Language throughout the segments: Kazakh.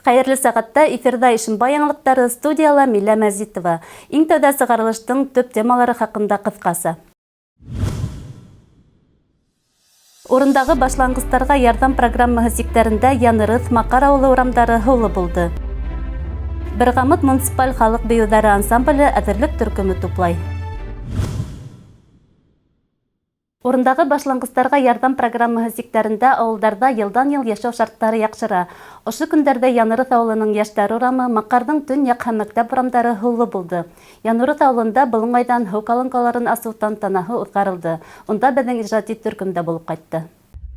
Қайырлы сағатта эфирда Ишимбай яңалыктары, студияла Милә Мәзитова. Иң тәүдә сыгарылыштың төп темалары хакында кыскасы. Урындагы башлангыстарга ярдәм программаһы сектәрендә Янырыth, Макар авылы урамдары һаулы булды. Бергамыт муниципаль халык биюләре ансамбле әзерлек төркеме туплай. Урындагы башлангыстарга ярдәм программаһы сектәрендә авылдарда йылдан-йыл яшәү шартлары яхшыра. Ошо көндәрдә Янырыth авылының яшьләр урамы, Макарның төньяк һәм мәктәп урамдары һаулы булды. Янырыth авылында былың айдан һыу калынкаларын асу тантанаһы үткәрелде. Унда безнең иҗади төркемдә булып кайтты.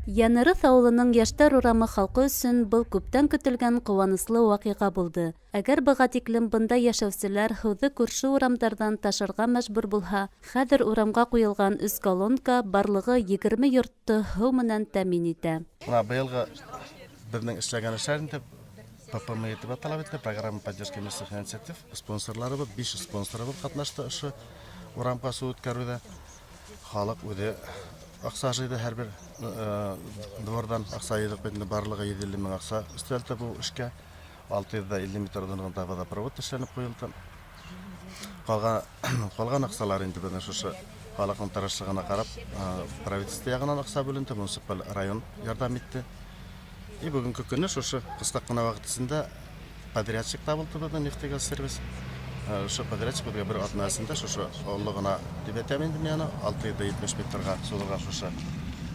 Янырыth авылының яшьләр урамы халкы өчен был күптән көтелгән куанычлы вакыйга булды. Әгәр быга тиклем бында яшәүчеләр һыуды күрше урамдардан ташырга мәҗбүр булһа, хәзер урамга куелган 3 колонка барлыгы 20 йортты һыу менән тәэмин итә. Мына быелгы безнең эшләгән эшләрендә ППМ итеп талап итте, программа поддержки местных инициатив. Спонсорларыбыз 500 спонсорыбыз катнашты ошо урамга су үткәрүдә. Халык үзе акса җыйды, һәрбер двордан акса җыйдык, бит барлыгы 750 мең акса өстәлтә бу эшкә. 650 метрдан водопровод эшләнеп куелды. Калган аксалар инде безнең шушы халыкның тырышлыгына карап, правительство ягыннан акса бүленде, муниципаль район ярдәм итте. И бүгенге көнне шушы кыска гына вакыт ичендә подрядчик табылды безнең нефтегаз сервис. Ошо подрядчик безгә бер атнасында шушы оллыгына дип әйтәм инде мен 670 метрга сулырга шушы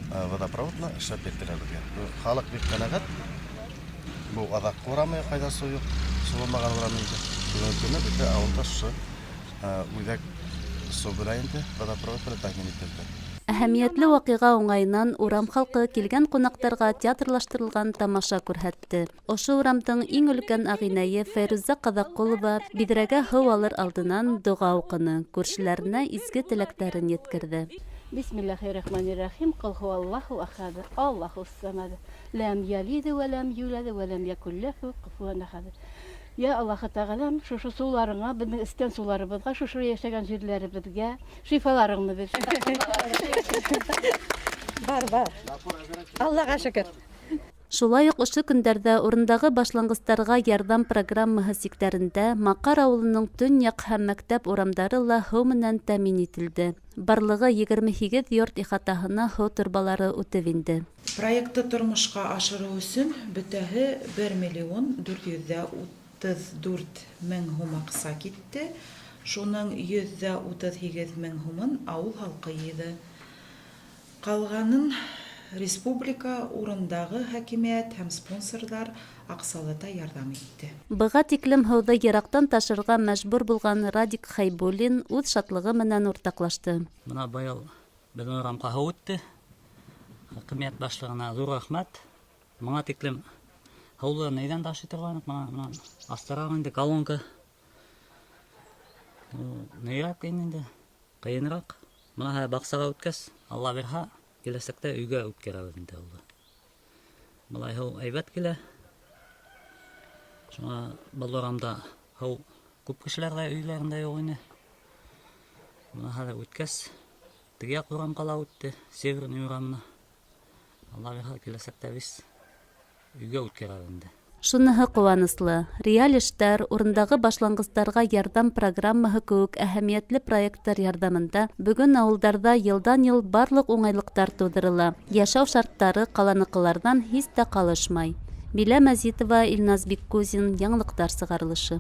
водопроводны эшләп беттеләр безгә. Халык бик канәгать. Бу адак урамы кайда су юк, суылмаган урам инде. Бүгенге көнне бит авылда шушы үзәк су белән инде водопровод белән тәэмин ителде. Әһәмиятле вакыйга уңайыннан урам халкы килгән кунакларга театрлаштырылган тамаша күрһәтте. Ошо урамдың иң өлкән агинәе Фәйрүзә Кадакулова бидрәгә һыу алыр алдынан дуга укыны, күршеләренә изге теләктәрен yetkерде. Бисмиллахир-рахманир-рахим. Кул хуаллаху ахад. Аллахус самад. Лам ялид ва лам юлад ва лам якул лаху куфуан ахад. Я Аллаһ Тәгаләм, шушы суларыңа, безнең истән суларыбызга, шушы яшәгән җирләребезгә шифаларыңны бир. Бар. Аллаһка шөкер. Шулай ук ошо көндәрдә урындагы башлангыстарга ярдәм программаһы сектәрендә Макар авылының төньяк һәм мәктәп урамдары ла һыу менән тәэмин ителде. Барлыгы 28 йорт ихатаһына һыу торбалары үтеп инде. Проектты тормышка ашыру өчен бөтәһе 1 миллион 434 мең сум акча китте. Шуның 138 мең сумын авыл халкы йыйды. Калганын республика урындагы хакимият һәм спонсорлар аксалата ярдәм итте. Быга тиклем һауды ерактан ташырга мәҗбүр булган Радик Хайбуллин үз шатлыгы менән уртаклашты. Мына быел безнең урамга һау үтте. Хакимият башлыгына зур рәхмәт. Моңа тиклем һаулы нәйдән ташый торганбыз, мына астарак инде колонка. Нәйрәк инде, кыенрак. Мына баксага үткәс, Алла бирһә, киләсәктә өйгә үткәрәбез инде ул. Малай һау әйбәт килә. Шуңа баларамда һау күп кешеләргә өйләрендә юк ине. Мына хәзер үткәс, теге урам кала үтте, северный урамына. Алла бирһә, киләсәктә без өйгә үткәрәбез инде. Шуныһы куаныслы. Реаль эштәр, урындагы башлангыстарга ярдәм программаһы кебек әһәмиятле проекттар ярдәмендә бүген авылдарда йылдан-йыл барлык уңайлыктар тудырыла. Яшәү шартлары каланыкылардан һич тә калышмай. Милә Мәзитова, Илназ Биккузин, яңалыктар сыгарылышы.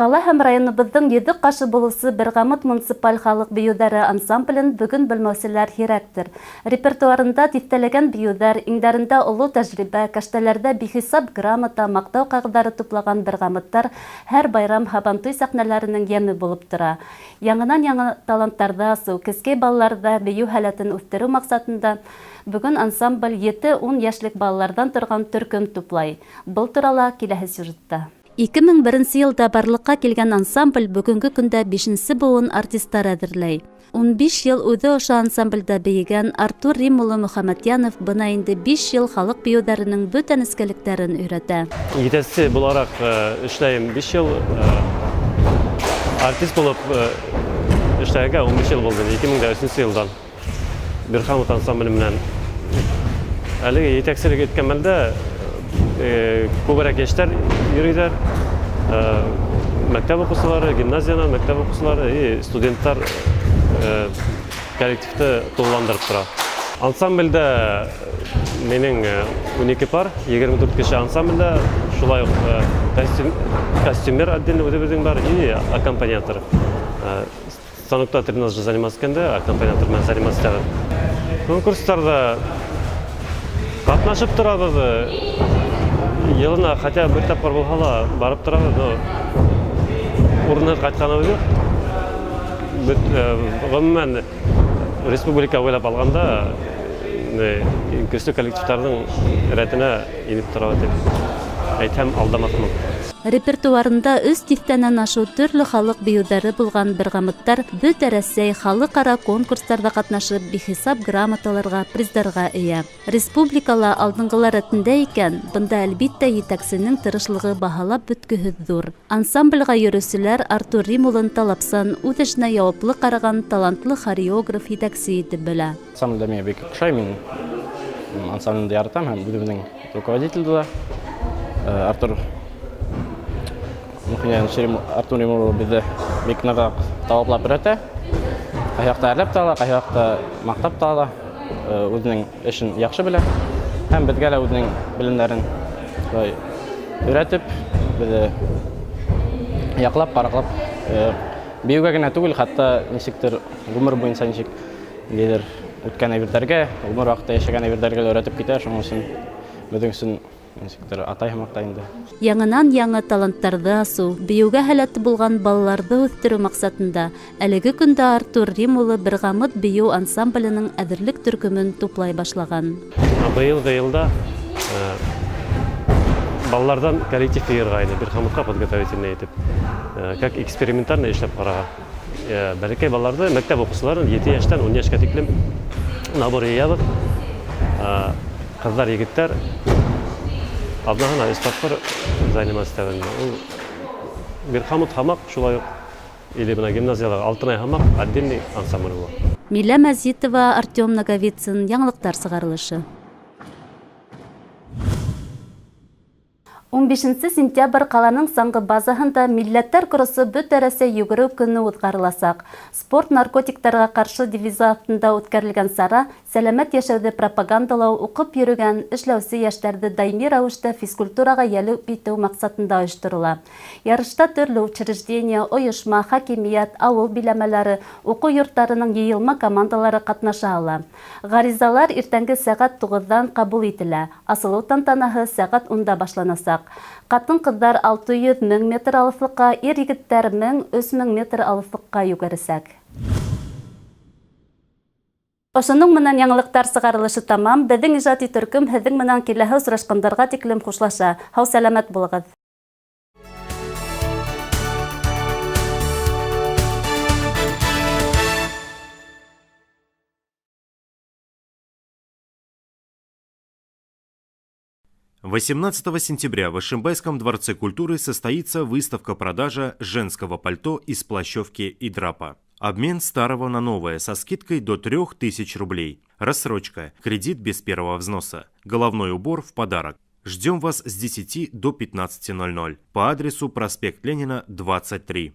Кала һәм районыбыздың 7 кашы булысы Бергамыт муниципаль халык биюләре ансамблен бүген белмәүселәр һирәктер. Репертуарында типтәләгән биюләр, иңдәрендә олы тәҗрибә, кәштәләрдә бихисап грамота, мактау кагыдары туплаган Бергамыттар һәр байрам һабантуй сәхнәләренең яме булып тора. Яңа талантларда, кескәй балаларда бию һәләтен үстерү максатында бүген ансамбль 7-10 яшьлек балалардан торган төркем туплай. Был турала киләһе сюжетта. 2001 елда барлыкка килгән ансамбль бүгенге көндә 5нче буын артистлар әзерләй. 15 ел үзе ошо ансамбльдә бейгән Артур Рим улы Мөхәммәтьянов бына инде 5 ел халык биюләренең бөтен эскәлектәрен өйрәтә. Итәсе буларак эшләйм 5 ел. Артист булып эшләргә 15 ел булды. 2003 елдан Бергамыт ансамбле менән Әлеге етекшілік еткен мәлде көбірек ештер йөриләр. Мәктәп укучылары, гимназиянан мәктәп укучылары и студенттар коллективті тулыландырып тора. Ансамбльдә менің 12 пар, 24 кеше ансамбльдә, шулай костюмер отдельно өтебездің бар и аккомпаниатор. Станокта тренажер заниматься кенде, аккомпаниатор мен заниматься тагы. Конкурстарда катнашып торабыз. Елына хотя бер тапкыр булһа барып торабыз, но урынны кайтканыбыз юк. Гомумән республика буйлап алганда көчле коллективтарның рәтенә инеп тора дип әйтәм, алдамасмын. Репертуарында 3 тиҫтәнән ашу төрлө халык биюдәре булган Берғамыттар бөтә Рәсәй халыкара конкурстарда катнашып, бихисап грамоталарга, приздарға ия. Республикала алдыңғылар рәтендә икән, бында әлбиттә етәксенең тырышлыгы баһалап бөткөһөҙ ҙур. Ансамбльгә йөрөүселәр Артур Римулын талапсан, үҙ эшенә яуаплы ҡараған талантлы хореограф етәксе итеп белә. Ансамбльдә миңә бик оҡшай, мин ансамбльде яратам һәм үҙебеҙҙең руководитель дә Артур Артур Римул беҙҙе бик нығыраҡ талаплап өйрәтә. Ҡайһы әрләп тә ала, ҡайһы маҡтап та ала, үҙенең эшен яҡшы белә. Һәм беҙгә лә үҙенең белемдәрен өйрәтеп, беҙҙе яҡлап, ҡарағлап, бейеүгә генә түгел, хатта нисектер ғүмер буйынса нисек үткән әйберҙәргә, ғүмер ваҡытта йәшәгән әйберҙәргә лә өйрәтеп китә. Шуның өсөн беҙҙең өсөн атай һымаҡта инде. Яңынан яңы таланттарҙы асыу, бейеүгә һәләте булған балаларҙы үҫтереү маҡсатында әлеге көндә Артур Римулы Берғамыт бейеү ансамбленең әҙерлек төркөмөн туплай башлаған. Быйылғы йылда балалардан коллектив йыйырға ине, Берғамытҡа подготовительный итеп, как экспериментарно эшләп ҡараған. Бәләкәй балаларҙы, мәктәп уҡыусыларын 7 йәштән 10 йәшкә тиклем набор йыябыҙ. Ҡыҙҙар, егеттәр Аднаһына эстафтар заниматься итәбез. Ул Берғамыт һамаҡ, шулай уҡ, или бына гимназиялағы Алтынай һамаҡ отдельный ансамбль була. Милә Мәзитова, Артем Наговицын, яңылыҡтар сығарылышы. 15 сентябрь ҡаланың саңғы базаһында милләттәр кроссы бөтә Рәсәй йүгереү көнө уҙғарыласаҡ. Спорт наркотиктарға ҡаршы девизы аҫтында үткәрелгән сара сәләмәт йәшәүҙе пропагандалау, уҡып йөрөгән эшләүсе йәштәрҙе даими рәүештә физкультураға йәлеп итеү маҡсатында ойошторола. Ярышта төрлө учреждение, ойошма, хакимиәт, ауыл биләмәләре, уҡыу йорттарының йыйылма командалары ҡатнаша ала. Ғаризалар иртәнге сәғәт 9-дан ҡабул ителә. Асылыу тантанаһы сәғәт 10-да башланасаҡ. Ҡатын-ҡыҙҙар 600-1000 метр алыҫлыҡҡа, ир-егеттәр 1000-3000 метр алыҫлыҡҡа йүгерешәк. Ошоноң менән яңылыҡтар сығарылышы тамам. Беҙҙең ижади төркөм һеҙҙең менән киләһе осрашҡандарға тиклем хушлаша. Һау сәләмәт булығыҙ. – 18 сентября в Ишимбайском дворце культуры состоится выставка-продажа женского пальто из плащевки и драпа. Обмен старого на новое со скидкой до 3000 рублей. Рассрочка, кредит без первого взноса, головной убор в подарок. Ждем вас с 10 до 15:00 по адресу проспект Ленина, 23.